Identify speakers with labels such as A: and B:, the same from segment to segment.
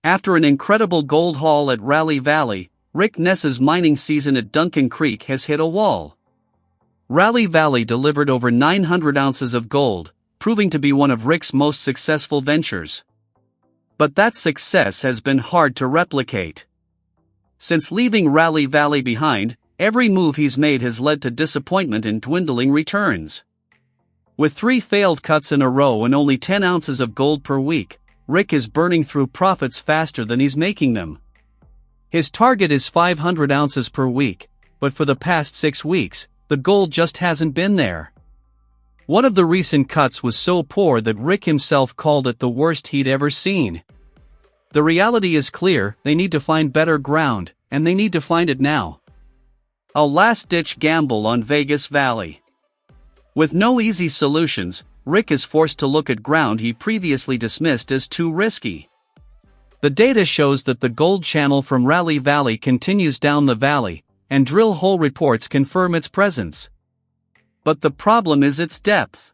A: After an incredible gold haul at Raleigh Valley, Rick Ness's mining season at Duncan Creek has hit a wall. Raleigh Valley delivered over 900 ounces of gold, proving to be one of Rick's most successful ventures. But that success has been hard to replicate. Since leaving Raleigh Valley behind, every move he's made has led to disappointment and dwindling returns. With 3 failed cuts in a row and only 10 ounces of gold per week, Rick is burning through profits faster than he's making them. His target is 500 ounces per week, but for the past 6 weeks, the gold just hasn't been there. One of the recent cuts was so poor that Rick himself called it the worst he'd ever seen. The reality is clear: they need to find better ground, and they need to find it now. A last-ditch gamble on Vegas Valley. With no easy solutions, Rick is forced to look at ground he previously dismissed as too risky. The data shows that the gold channel from Raleigh Valley continues down the valley, and drill hole reports confirm its presence. But the problem is its depth.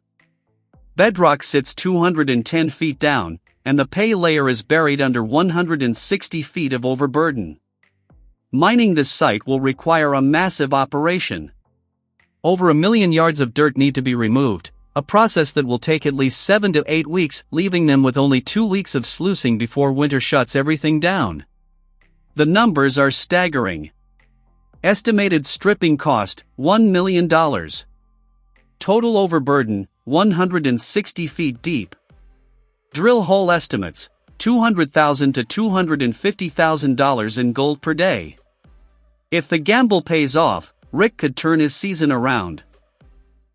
A: Bedrock sits 210 feet down, and the pay layer is buried under 160 feet of overburden. Mining this site will require a massive operation. Over 1 million yards of dirt need to be removed, a process that will take at least 7 to 8 weeks, leaving them with only 2 weeks of sluicing before winter shuts everything down. The numbers are staggering. Estimated stripping cost, $1 million. Total overburden, 160 feet deep. Drill hole estimates, $200,000 to $250,000 in gold per day. If the gamble pays off, Rick could turn his season around.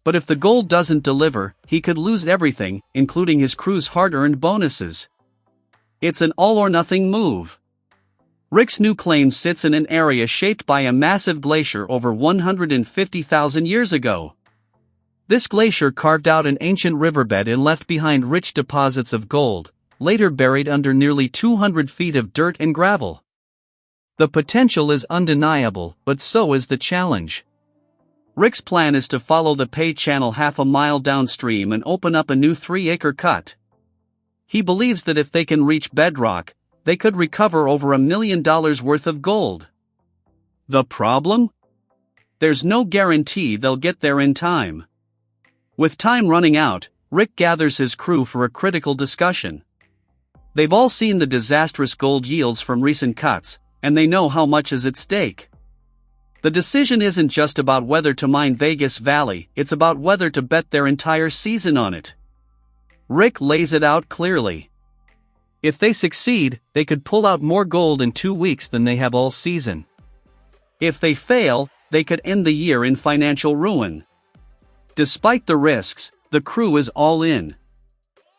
A: But if the gold doesn't deliver, he could lose everything, including his crew's hard-earned bonuses. It's an all-or-nothing move. Rick's new claim sits in an area shaped by a massive glacier over 150,000 years ago. This glacier carved out an ancient riverbed and left behind rich deposits of gold, later buried under nearly 200 feet of dirt and gravel. The potential is undeniable, but so is the challenge. Rick's plan is to follow the pay channel half a mile downstream and open up a new 3-acre cut. He believes that if they can reach bedrock, they could recover over $1 million worth of gold. The problem? There's no guarantee they'll get there in time. With time running out, Rick gathers his crew for a critical discussion. They've all seen the disastrous gold yields from recent cuts, and they know how much is at stake. The decision isn't just about whether to mine Vegas Valley, it's about whether to bet their entire season on it. Rick lays it out clearly. If they succeed, they could pull out more gold in 2 weeks than they have all season. If they fail, they could end the year in financial ruin. Despite the risks, the crew is all in.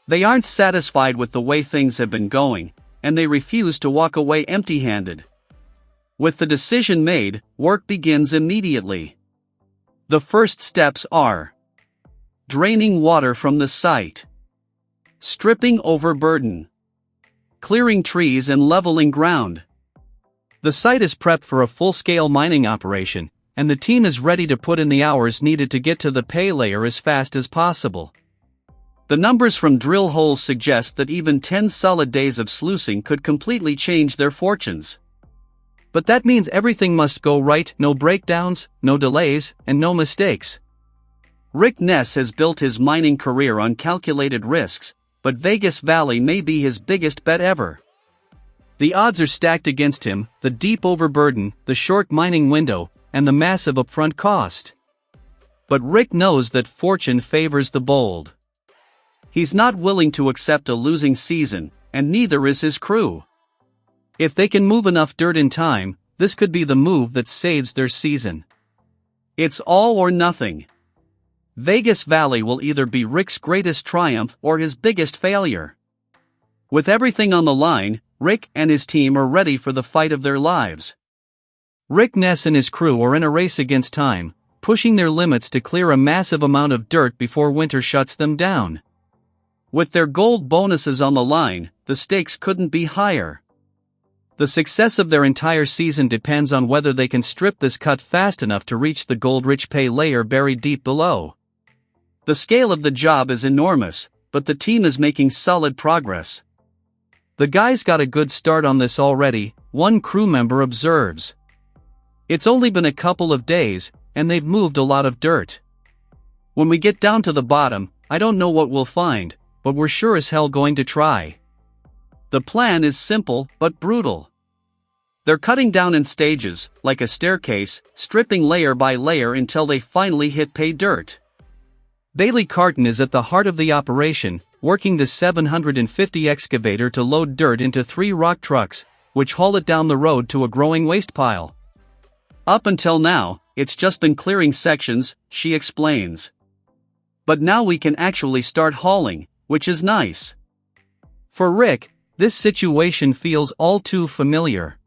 A: They aren't satisfied with the way things have been going, and they refuse to walk away empty-handed. With the decision made, work begins immediately. The first steps are draining water from the site, stripping overburden, clearing trees and leveling ground. The site is prepped for a full-scale mining operation, and the team is ready to put in the hours needed to get to the pay layer as fast as possible. The numbers from drill holes suggest that even 10 solid days of sluicing could completely change their fortunes. But that means everything must go right: no breakdowns, no delays, and no mistakes. Rick Ness has built his mining career on calculated risks, but Vegas Valley may be his biggest bet ever. The odds are stacked against him: the deep overburden, the short mining window, and the massive upfront cost. But Rick knows that fortune favors the bold. He's not willing to accept a losing season, and neither is his crew. If they can move enough dirt in time, this could be the move that saves their season. It's all or nothing. Vegas Valley will either be Rick's greatest triumph or his biggest failure. With everything on the line, Rick and his team are ready for the fight of their lives. Rick Ness and his crew are in a race against time, pushing their limits to clear a massive amount of dirt before winter shuts them down. With their gold bonuses on the line, the stakes couldn't be higher. The success of their entire season depends on whether they can strip this cut fast enough to reach the gold-rich pay layer buried deep below. The scale of the job is enormous, but the team is making solid progress. The guys got a good start on this already, one crew member observes. It's only been a couple of days, and they've moved a lot of dirt. When we get down to the bottom, I don't know what we'll find, but we're sure as hell going to try. The plan is simple, but brutal. They're cutting down in stages, like a staircase, stripping layer by layer until they finally hit pay dirt. Bailey Carton is at the heart of the operation, working the 750 excavator to load dirt into 3 rock trucks, which haul it down the road to a growing waste pile. Up until now, it's just been clearing sections, she explains. But now we can actually start hauling, which is nice. For Rick, this situation feels all too familiar.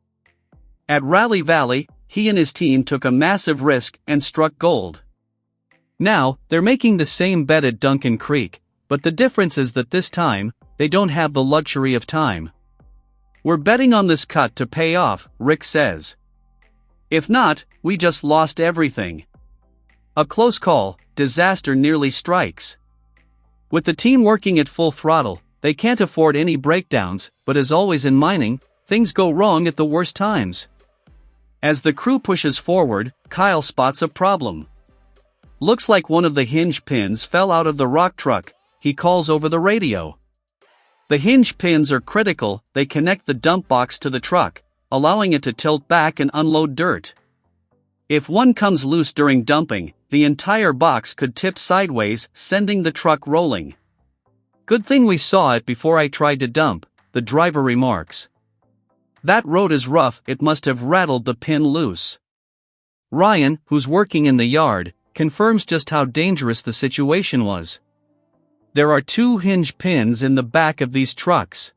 A: At Raleigh Valley, he and his team took a massive risk and struck gold. Now, they're making the same bet at Duncan Creek, but the difference is that this time, they don't have the luxury of time. We're betting on this cut to pay off, Rick says. If not, we just lost everything. A close call, disaster nearly strikes. With the team working at full throttle, they can't afford any breakdowns, but as always in mining, things go wrong at the worst times. As the crew pushes forward, Kyle spots a problem. Looks like one of the hinge pins fell out of the rock truck, he calls over the radio. The hinge pins are critical, they connect the dump box to the truck, allowing it to tilt back and unload dirt. If one comes loose during dumping, the entire box could tip sideways, sending the truck rolling. Good thing we saw it before I tried to dump, the driver remarks. That road is rough, it must have rattled the pin loose. Ryan, who's working in the yard, confirms just how dangerous the situation was. There are 2 hinge pins in the back of these trucks.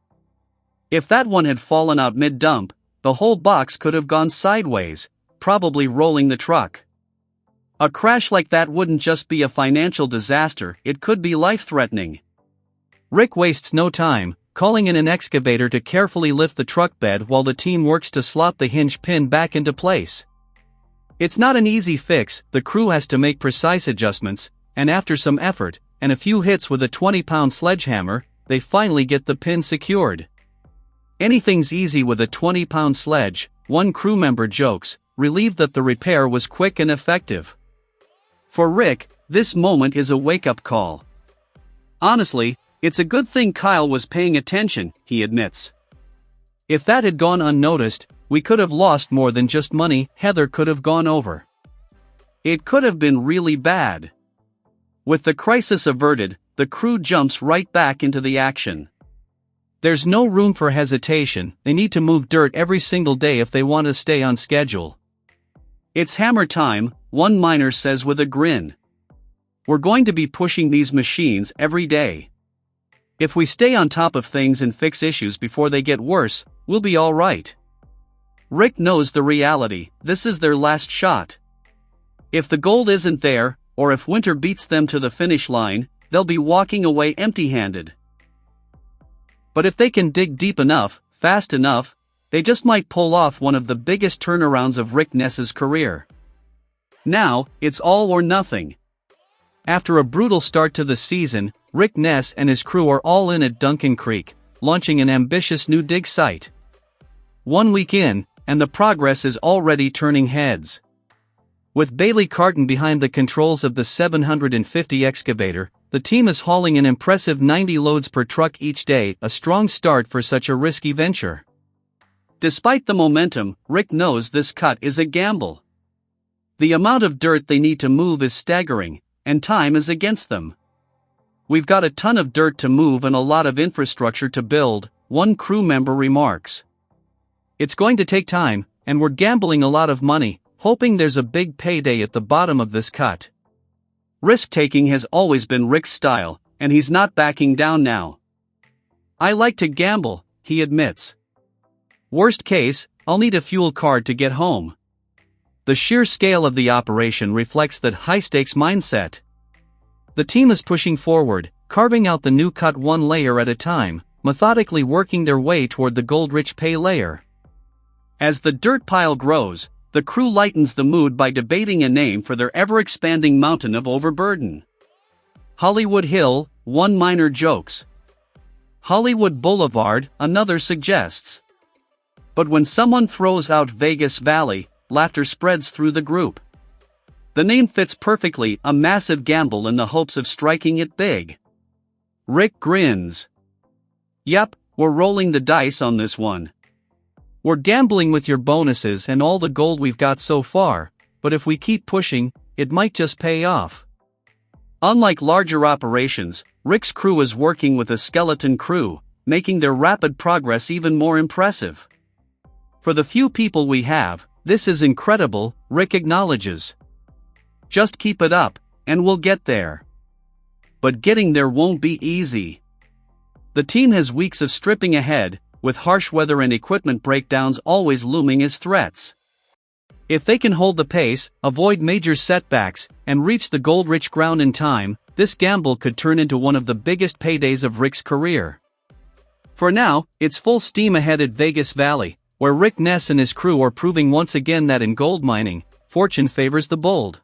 A: If that one had fallen out mid-dump, the whole box could have gone sideways, probably rolling the truck. A crash like that wouldn't just be a financial disaster, it could be life-threatening. Rick wastes no time, calling in an excavator to carefully lift the truck bed while the team works to slot the hinge pin back into place. It's not an easy fix, the crew has to make precise adjustments, and after some effort, and a few hits with a 20-pound sledgehammer, they finally get the pin secured. Anything's easy with a 20-pound sledge, one crew member jokes, relieved that the repair was quick and effective. For Rick, this moment is a wake-up call. Honestly, it's a good thing Kyle was paying attention, he admits. If that had gone unnoticed, we could have lost more than just money, Heather could have gone over. It could have been really bad. With the crisis averted, the crew jumps right back into the action. There's no room for hesitation, they need to move dirt every single day if they want to stay on schedule. It's hammer time, one miner says with a grin. We're going to be pushing these machines every day. If we stay on top of things and fix issues before they get worse, we'll be all right. Rick knows the reality, this is their last shot. If the gold isn't there, or if winter beats them to the finish line, they'll be walking away empty-handed. But if they can dig deep enough, fast enough, they just might pull off one of the biggest turnarounds of Rick Ness's career. Now, it's all or nothing. After a brutal start to the season, Rick Ness and his crew are all in at Duncan Creek, launching an ambitious new dig site. 1 week in, and the progress is already turning heads. With Bailey Carton behind the controls of the 750 excavator, the team is hauling an impressive 90 loads per truck each day, a strong start for such a risky venture. Despite the momentum, Rick knows this cut is a gamble. The amount of dirt they need to move is staggering, and time is against them. We've got a ton of dirt to move and a lot of infrastructure to build, one crew member remarks. It's going to take time, and we're gambling a lot of money, hoping there's a big payday at the bottom of this cut. Risk-taking has always been Rick's style, and he's not backing down now. I like to gamble, he admits. Worst case, I'll need a fuel card to get home. The sheer scale of the operation reflects that high-stakes mindset. The team is pushing forward, carving out the new cut one layer at a time, methodically working their way toward the gold-rich pay layer. As the dirt pile grows, the crew lightens the mood by debating a name for their ever-expanding mountain of overburden. Hollywood Hill, one miner jokes. Hollywood Boulevard, another suggests. But when someone throws out Vegas Valley, laughter spreads through the group. The name fits perfectly, a massive gamble in the hopes of striking it big. Rick grins. Yep, we're rolling the dice on this one. We're gambling with your bonuses and all the gold we've got so far, but if we keep pushing, it might just pay off. Unlike larger operations, Rick's crew is working with a skeleton crew, making their rapid progress even more impressive. For the few people we have, this is incredible, Rick acknowledges. Just keep it up, and we'll get there. But getting there won't be easy. The team has weeks of stripping ahead, with harsh weather and equipment breakdowns always looming as threats. If they can hold the pace, avoid major setbacks, and reach the gold-rich ground in time, this gamble could turn into one of the biggest paydays of Rick's career. For now, it's full steam ahead at Vegas Valley, where Rick Ness and his crew are proving once again that in gold mining, fortune favors the bold.